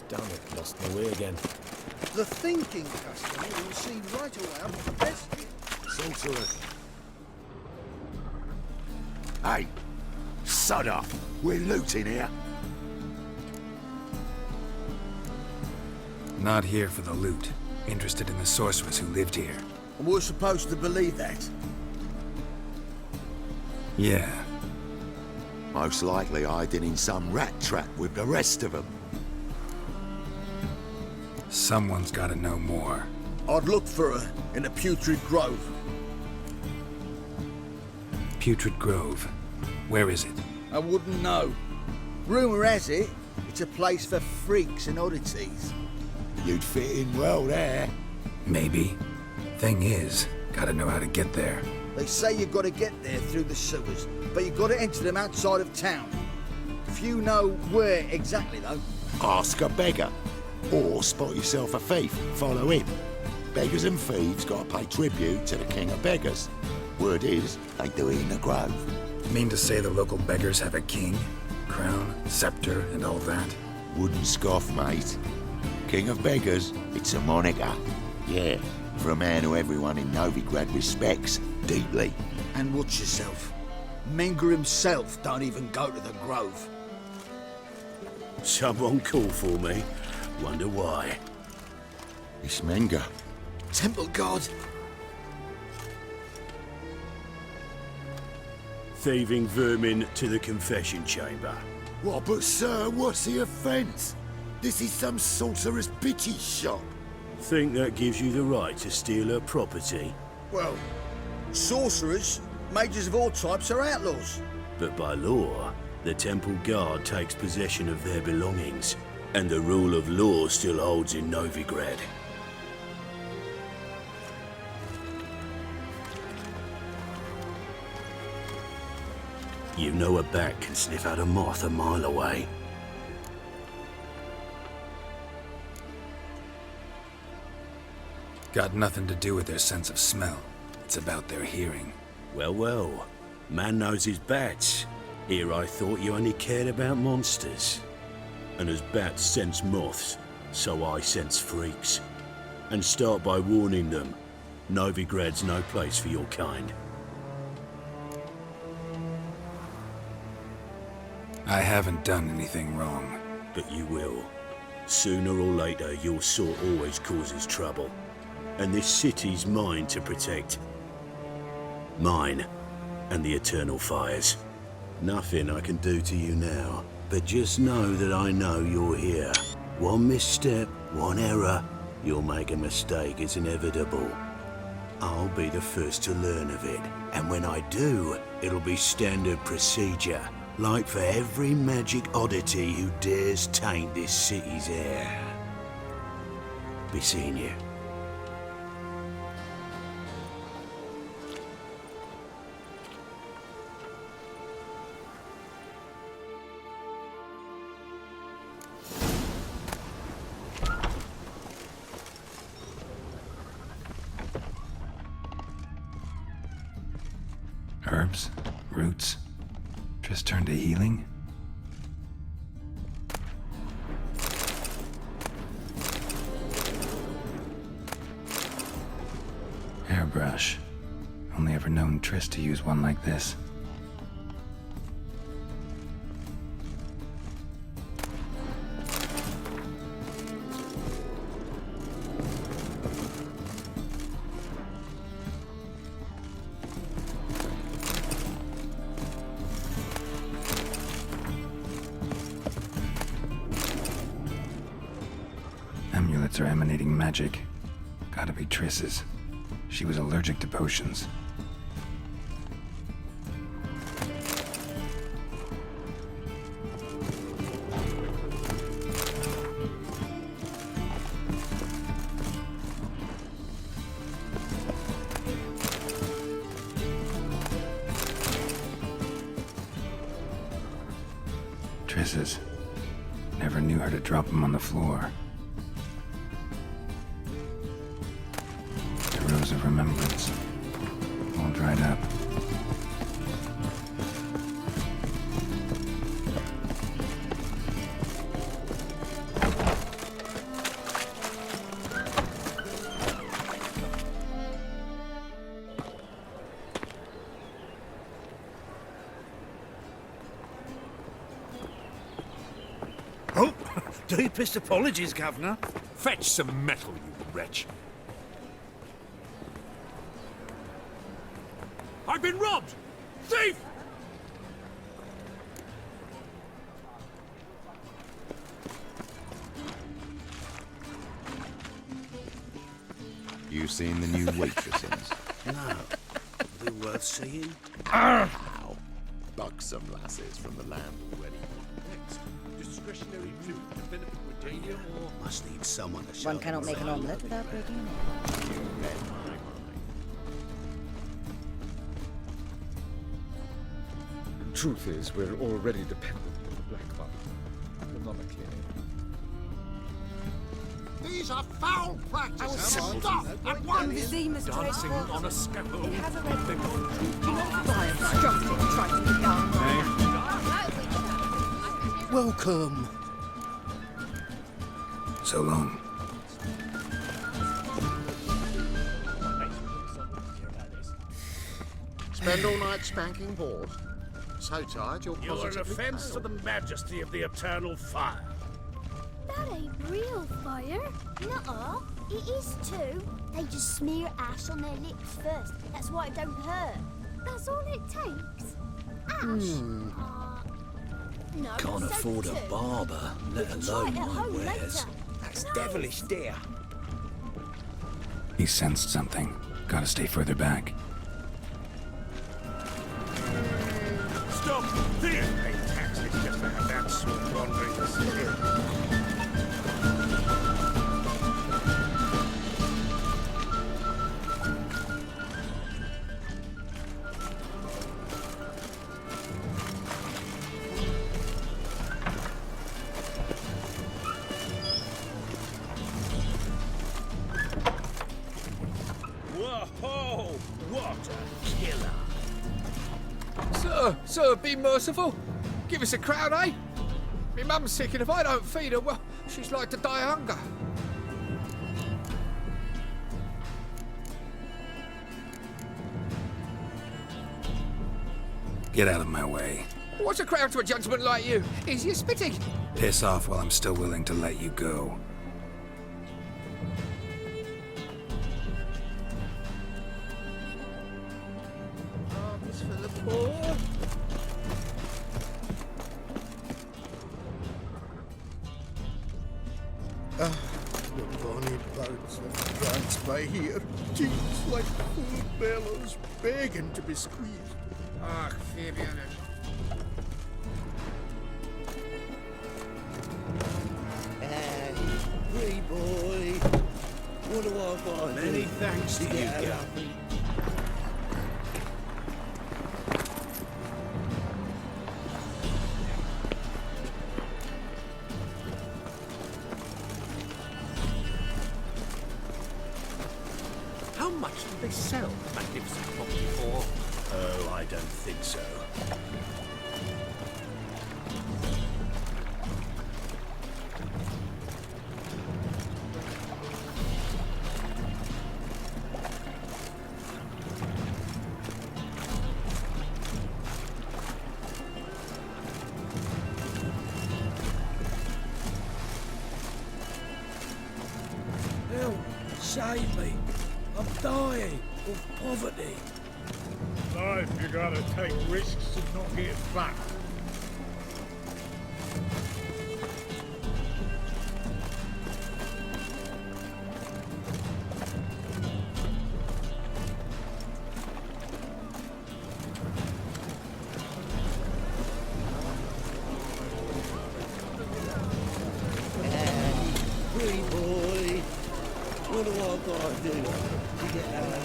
Damn it, lost my way again. The thinking customer will see right away I'm the best. Sorcerer. Hey, sod up. We're looting here. Not here for the loot. Interested in the sorcerers who lived here. And we're supposed to believe that. Yeah. Most likely hiding in some rat trap with the rest of them. Someone's gotta know more. I'd look for her in the Putrid Grove. Putrid Grove. Where is it? I wouldn't know. Rumour has it, it's a place for freaks and oddities. You'd fit in well there. Maybe. Thing is, gotta know how to get there. They say you've got to get there through the sewers, but you've got to enter them outside of town. Few know where exactly, though. Ask a beggar. Or spot yourself a thief. Follow him. Beggars and thieves gotta pay tribute to the king of beggars. Word is, they do it in the grove. Mean to say the local beggars have a king? Crown, scepter, and all that? Wouldn't scoff, mate. King of beggars, it's a moniker. Yeah, for a man who everyone in Novigrad respects deeply. And watch yourself. Menger himself don't even go to the Grove. Someone called for me. Wonder why. It's Menger. Temple God. Thieving vermin to the confession chamber. What, but sir, what's the offence? This is some sorcerer's bitchy shop. Think that gives you the right to steal her property? Well, sorcerers, mages of all types are outlaws. But by law, the temple guard takes possession of their belongings, and the rule of law still holds in Novigrad. You know a bat can sniff out a moth a mile away. Got nothing to do with their sense of smell. It's about their hearing. Well, well. Man knows his bats. Here I thought you only cared about monsters. And as bats sense moths, so I sense freaks. And start by warning them, Novigrad's no place for your kind. I haven't done anything wrong. But you will. Sooner or later, your sort always causes trouble. And this city's mine to protect. Mine and the eternal fires. Nothing I can do to you now, but just know that I know you're here. One misstep, one error, you'll make a mistake, it's inevitable. I'll be the first to learn of it, and when I do, it'll be standard procedure, like for every magic oddity who dares taint this city's air. Be seeing you. Herbs? Roots? Just turned to healing? Hairbrush. Only ever known Triss to use one like this. Amulets are emanating magic. Gotta be Triss's. She was allergic to potions. Triss's. Never knew her to drop them on the floor. Rose of Remembrance. All dried up. Deepest apologies, Governor. Fetch some metal, you wretch. I've been robbed! Thief! You seen the new waitresses? No. Are they worth seeing? How? Buxom lasses from the land already. Next, discretionary food to benefit Redania or... Must need someone to show One cannot make an omelette without breaking an egg. You read my mind. The truth is, we're already dependent on the Black Button. Economically. These are foul practices! Stop at once! Dancing on a scaffold. Welcome. So long. Spend all night spanking board. So tired you're You're an positively offence to pale. the majesty of the eternal fire. That ain't real fire. Nuh-uh. It is too. They just smear ash on their lips first. That's why it don't hurt. That's all it takes. Ash? No, Can't but soap afford a too. barber, let Try alone it at my home wares. later. That's No. devilish, dear. He sensed something. Gotta stay further back. Stop! Thief! Pay taxes just to have that sort wandering the city. Whoa! What a killer! Sir, be merciful. Give us a crown, eh? My mum's sick, and if I don't feed her, well, she's like to die of hunger. Get out of my way. What's a crown to a gentleman like you? Is you spitting? Piss off while I'm still willing to let you go. Arms for the poor. The bonny birds of France by here, teeth like full bellows, begging to be squeezed. Ah, Fabian. Hey, wee boy. What do I got? Many thanks to you, Gov. How much did they sell the magnificent property for? Oh, I don't think so. Help! Save me! I'm dying of poverty. Life, you gotta take risks and not get back. Wee boy. What do I gotta do to get out of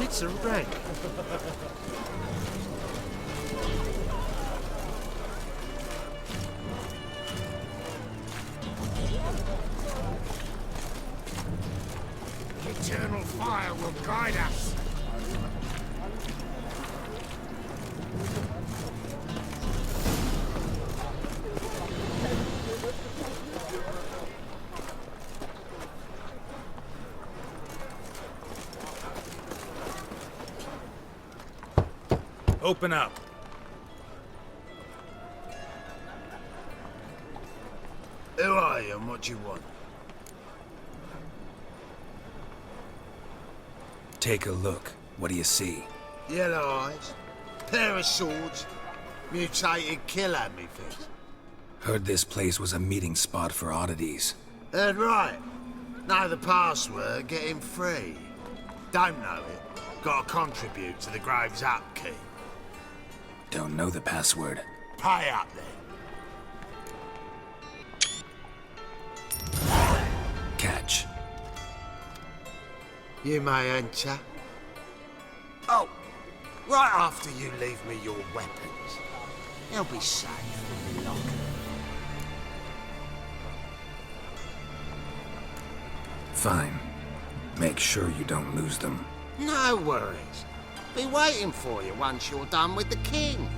It's a rank. Eternal fire will guide us. Open up. Who are you and what do you want? Take a look. What do you see? Yellow eyes, pair of swords, mutated killer me face. Heard this place was a meeting spot for oddities. Heard right. Know the password, get him free. Don't know it, gotta contribute to the Graves upkeep. Don't know the password. Pay up then. Catch. You may enter. Oh, right after you leave me your weapons. They'll be safe in the locker. Fine. Make sure you don't lose them. No worries. Be waiting for you once you're done with the king.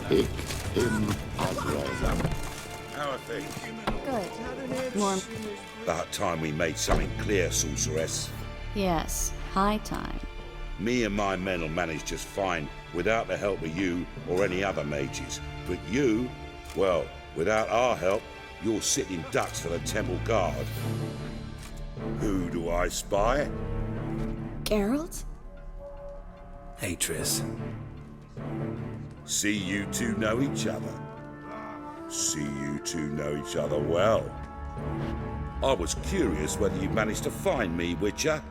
Pick him as well. How are things? Good. More. About time we made something clear, sorceress. Yes, high time. Me and my men will manage just fine without the help of you or any other mages. But you, well, without our help, you're sitting ducks for the temple guard. Who do I spy? Geralt? Hey, Triss. See you two know each other. See you two know each other well. I was curious whether you managed to find me, Witcher.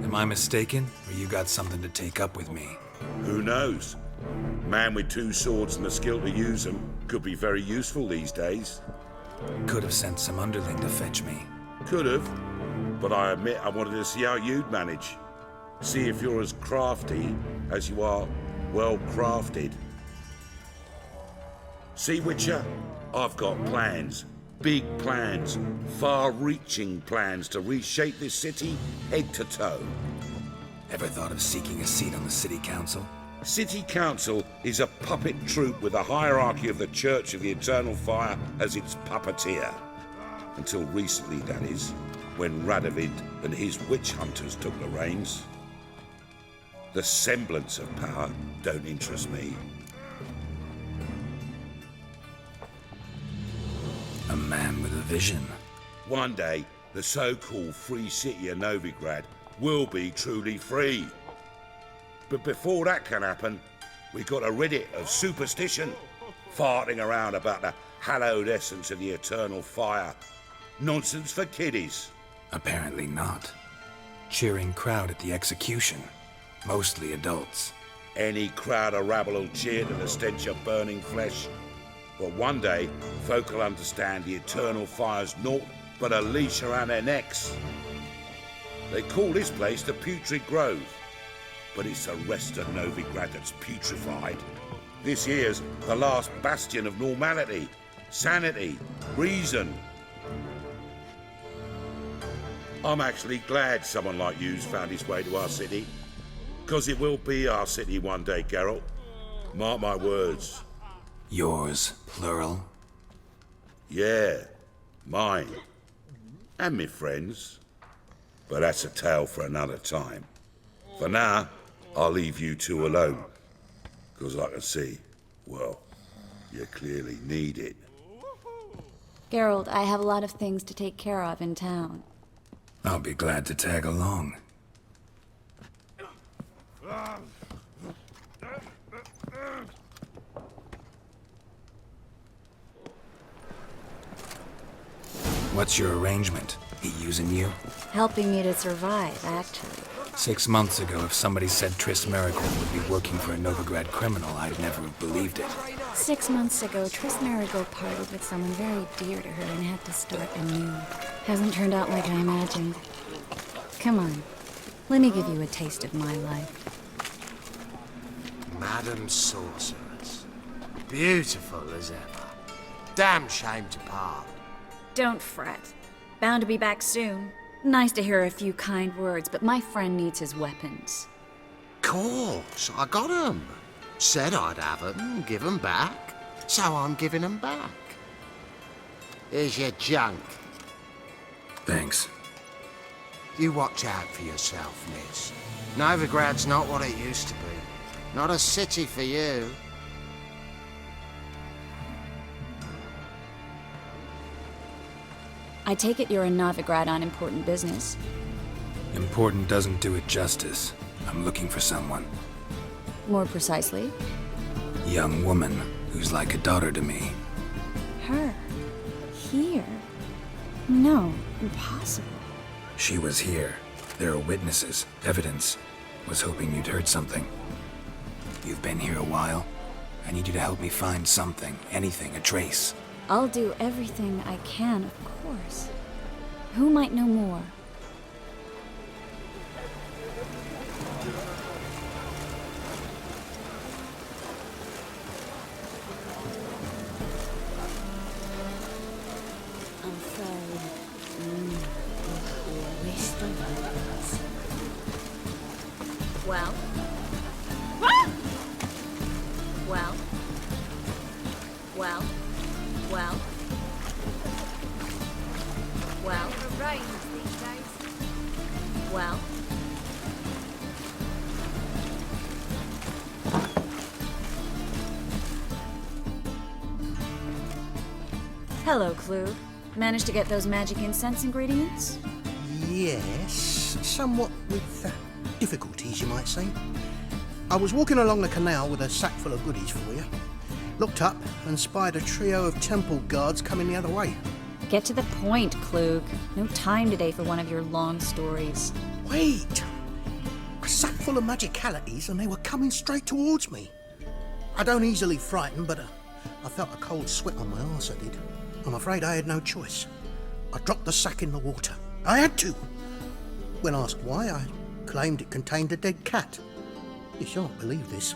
Am I mistaken, or you got something to take up with me? Who knows? Man with two swords and the skill to use them could be very useful these days. Could have sent some underling to fetch me. Could have, but I admit I wanted to see how you'd manage. See if you're as crafty as you are well crafted. See, Witcher, I've got plans. Big plans. Far-reaching plans to reshape this city head to toe. Ever thought of seeking a seat on the city council? City Council is a puppet troupe with a hierarchy of the Church of the Eternal Fire as its puppeteer. Until recently, that is, when Radovid and his witch hunters took the reins. The semblance of power don't interest me. A man with a vision. One day, the so-called free city of Novigrad will be truly free. But before that can happen, we got to rid it of superstition, farting around about the hallowed essence of the eternal fire. Nonsense for kiddies. Apparently not. Cheering crowd at the execution. Mostly adults. Any crowd of rabble will cheer to the stench of burning flesh. But one day, folk will understand the eternal fire's naught but a leash around their necks. They call this place the Putrid Grove, but it's the rest of Novigrad that's putrefied. This here's the last bastion of normality, sanity, reason. I'm actually glad someone like you's found his way to our city, because it will be our city one day, Geralt. Mark my words. Yours, plural? Yeah, mine. And me friends. But that's a tale for another time. For now, I'll leave you two alone. Because I can see, well, you clearly need it. Geralt, I have a lot of things to take care of in town. I'll be glad to tag along. What's your arrangement? He using you? Helping me to survive, actually. 6 months ago, if somebody said Triss Merigold would be working for a Novigrad criminal, I'd never have believed it. 6 months ago, Triss Merigold parted with someone very dear to her and had to start anew. Hasn't turned out like I imagined. Come on, let me give you a taste of my life. Madam Sorceress. Beautiful as ever. Damn shame to part. Don't fret. Bound to be back soon. Nice to hear a few kind words, but my friend needs his weapons. Course, I got 'em. Said I'd have 'em, give 'em back. So I'm giving 'em back. Here's your junk. Thanks. You watch out for yourself, miss. Novigrad's not what it used to be. Not a city for you. I take it you're in Novigrad on important business. Important doesn't do it justice. I'm looking for someone. More precisely? Young woman who's like a daughter to me. Her? Here? No, impossible. She was here. There are witnesses, evidence. Was hoping you'd heard something. You've been here a while. I need you to help me find something, anything, a trace. I'll do everything I can, of course. Who might know more? Well? Well? Well? Well? Well? Never rains these days. Well? Hello, Klug. Managed to get those magic incense ingredients? Yes, somewhat with difficulties, you might say. I was walking along the canal with a sack full of goodies for you. Looked up and spied a trio of temple guards coming the other way. Get to the point, Klug. No time today for one of your long stories. Wait! A sack full of magicalities and they were coming straight towards me. I don't easily frighten, but I felt a cold sweat on my arse, I did. I'm afraid I had no choice. I dropped the sack in the water. I had to! When asked why, I claimed it contained a dead cat. You shan't believe this,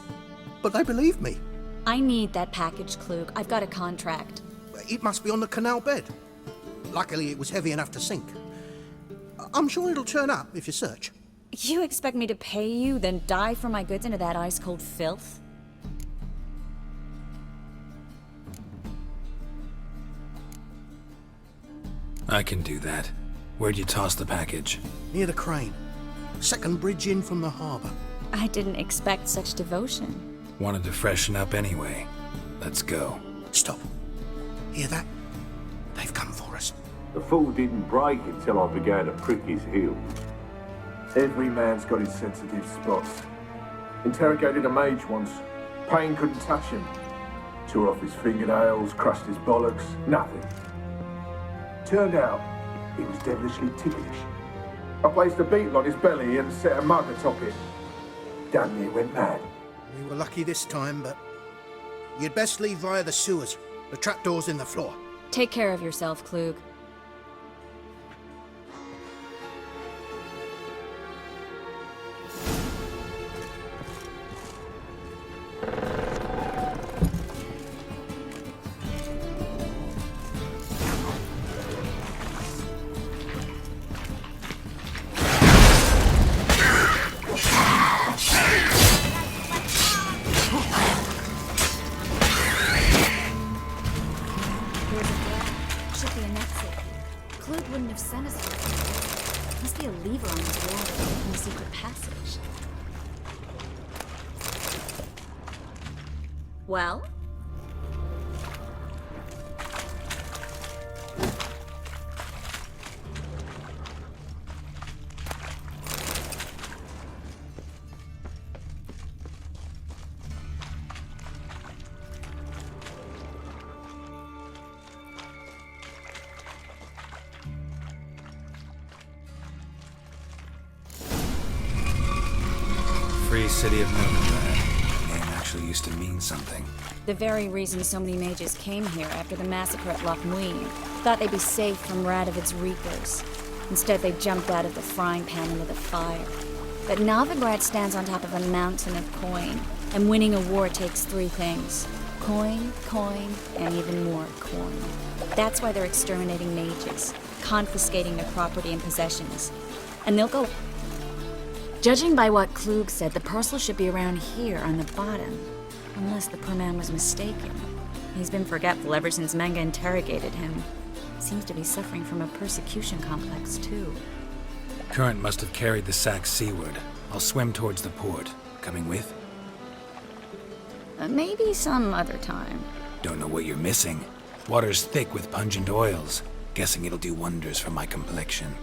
but they believed me. I need that package, Klug. I've got a contract. It must be on the canal bed. Luckily, it was heavy enough to sink. I'm sure it'll turn up if you search. You expect me to pay you, then dive for my goods into that ice-cold filth? I can do that. Where'd you toss the package? Near the crane. Second bridge in from the harbour. I didn't expect such devotion. Wanted to freshen up anyway. Let's go. Stop. Hear that? They've come for us. The fall didn't break until I began to prick his heels. Every man's got his sensitive spots. Interrogated a mage once. Pain couldn't touch him. Tore off his fingernails, crushed his bollocks, nothing. Turned out, he was devilishly ticklish. I placed a beetle on his belly and set a mug atop it. Damn near went mad. We were lucky this time, but you'd best leave via the sewers. The trapdoor's in the floor. Take care of yourself, Klug. Well? Free City of Novigrad. The name actually used to mean something. The very reason so many mages came here after the massacre at Loch Muin. Thought they'd be safe from Radovid's reapers. Instead, they jumped out of the frying pan into the fire. But Novigrad stands on top of a mountain of coin, and winning a war takes three things. Coin, coin, and even more coin. That's why they're exterminating mages. confiscating their property and possessions. And they'll go... Judging by what Klug said, the parcel should be around here on the bottom. Unless the poor man was mistaken. He's been forgetful ever since Manga interrogated him. Seems to be suffering from a persecution complex, too. Current must have carried the sack seaward. I'll swim towards the port. Coming with? Maybe some other time. Don't know what you're missing. Water's thick with pungent oils. Guessing it'll do wonders for my complexion.